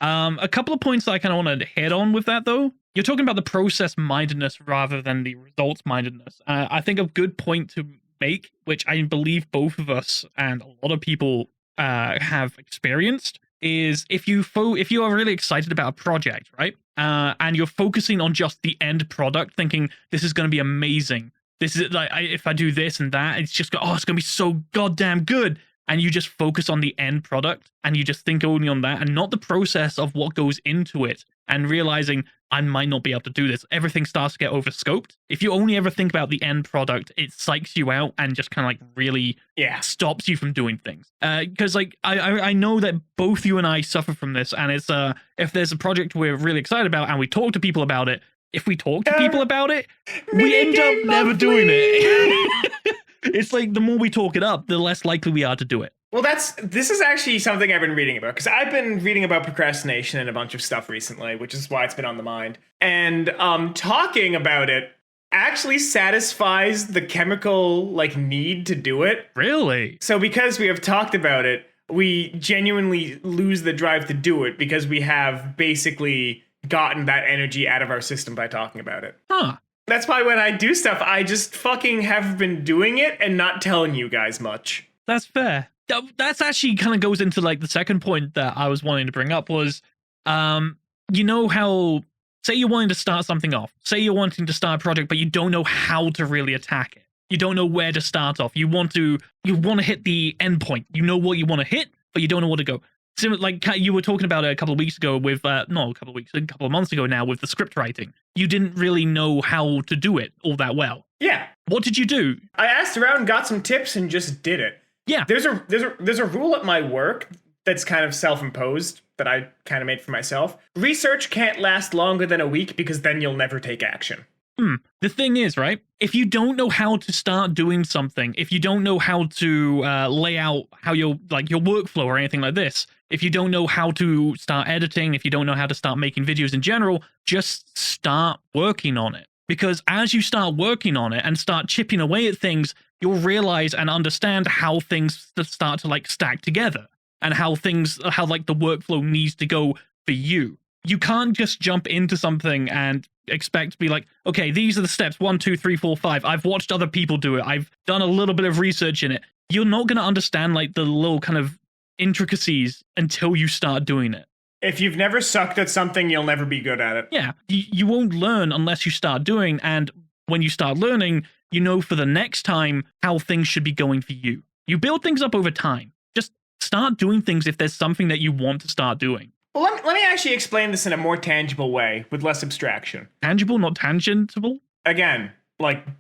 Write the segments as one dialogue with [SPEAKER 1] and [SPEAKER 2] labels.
[SPEAKER 1] A couple of points that I kind of want to hit on with that, though. You're talking about the process mindedness rather than the results mindedness. I think a good point to make, which I believe both of us and a lot of people have experienced, is if you are really excited about a project, right? And you're focusing on just the end product, thinking this is going to be amazing. This is like if I do this and that, it's just it's going to be so goddamn good. And you just focus on the end product and you just think only on that and not the process of what goes into it, and realizing I might not be able to do this. Everything starts to get overscoped. If you only ever think about the end product, it psychs you out and just kind of like really stops you from doing things. Because like I know that both you and I suffer from this, and it's if there's a project we're really excited about and we talk to people about it, if we talk to people about it, we end up never doing it. It's like the more we talk it up, the less likely we are to do it.
[SPEAKER 2] Well, this is actually something I've been reading about, because I've been reading about procrastination and a bunch of stuff recently, which is why it's been on the mind. And talking about it actually satisfies the chemical need to do it.
[SPEAKER 1] Really?
[SPEAKER 2] So because we have talked about it, we genuinely lose the drive to do it because we have basically gotten that energy out of our system by talking about it.
[SPEAKER 1] Huh.
[SPEAKER 2] That's why when I do stuff, I just fucking have been doing it and not telling you guys much.
[SPEAKER 1] That's fair. That's actually kind of goes into like the second point that I was wanting to bring up was, you know how, say you're wanting to start something off, say you're wanting to start a project, but you don't know how to really attack it. You don't know where to start off. You want to hit the end point. You know what you want to hit, but you don't know where to go. Similar, like you were talking about it a couple of weeks ago with, a couple of months ago now with the script writing. You didn't really know how to do it all that well.
[SPEAKER 2] Yeah.
[SPEAKER 1] What did you do?
[SPEAKER 2] I asked around, got some tips, and just did it.
[SPEAKER 1] Yeah.
[SPEAKER 2] There's a rule at my work that's kind of self-imposed that I kind of made for myself. Research can't last longer than a week because then you'll never take action.
[SPEAKER 1] The thing is, right, if you don't know how to start doing something, if you don't know how to lay out how your workflow or anything like this, if you don't know how to start editing, if you don't know how to start making videos in general, just start working on it. Because as you start working on it and start chipping away at things, you'll realize and understand how things start to stack together and how the workflow needs to go for you. You can't just jump into something and expect to be like, okay, these are the steps 1, 2, 3, 4, 5. I've watched other people do it. I've done a little bit of research in it. You're not going to understand the little kind of intricacies until you start doing it.
[SPEAKER 2] If you've never sucked at something, you'll never be good at it.
[SPEAKER 1] Yeah, you won't learn unless you start doing, and when you start learning, you know for the next time how things should be going for you. You build things up over time. Just start doing things if there's something that you want to start doing.
[SPEAKER 2] Well, let me actually explain this in a more tangible way with less abstraction.
[SPEAKER 1] Tangible, not tangential?
[SPEAKER 2] Again,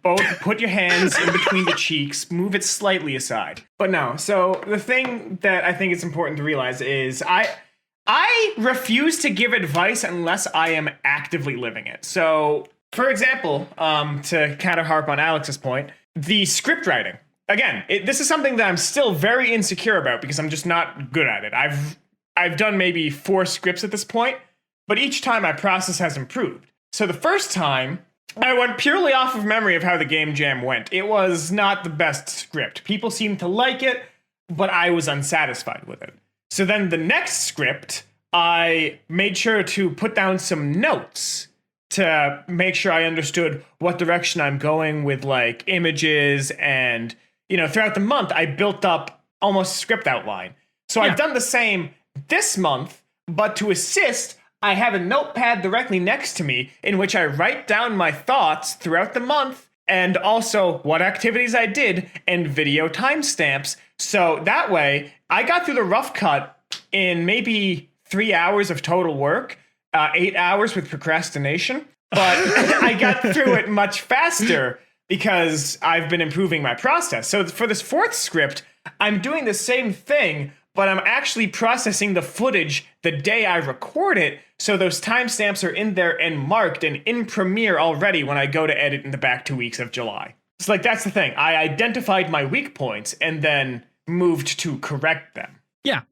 [SPEAKER 2] both put your hands in between the cheeks, move it slightly aside. But no, so the thing that I think is important to realize is I refuse to give advice unless I am actively living it. So, for example, to kind of harp on Alex's point, the script writing. Again, this is something that I'm still very insecure about because I'm just not good at it. I've done maybe 4 scripts at this point, but each time my process has improved. So the first time, I went purely off of memory of how the game jam went. It was not the best script. People seemed to like it, but I was unsatisfied with it. So then the next script, I made sure to put down some notes to make sure I understood what direction I'm going with images, and throughout the month I built up almost a script outline. So I've done the same this month, but to assist, I have a notepad directly next to me in which I write down my thoughts throughout the month and also what activities I did and video timestamps. So that way I got through the rough cut in maybe 3 hours of total work, 8 hours with procrastination, but I got through it much faster because I've been improving my process. So for this 4th script, I'm doing the same thing, but I'm actually processing the footage the day I record it, so those timestamps are in there and marked and in Premiere already when I go to edit in the back 2 weeks of July. It's that's the thing. I identified my weak points and then moved to correct them.
[SPEAKER 1] Yeah,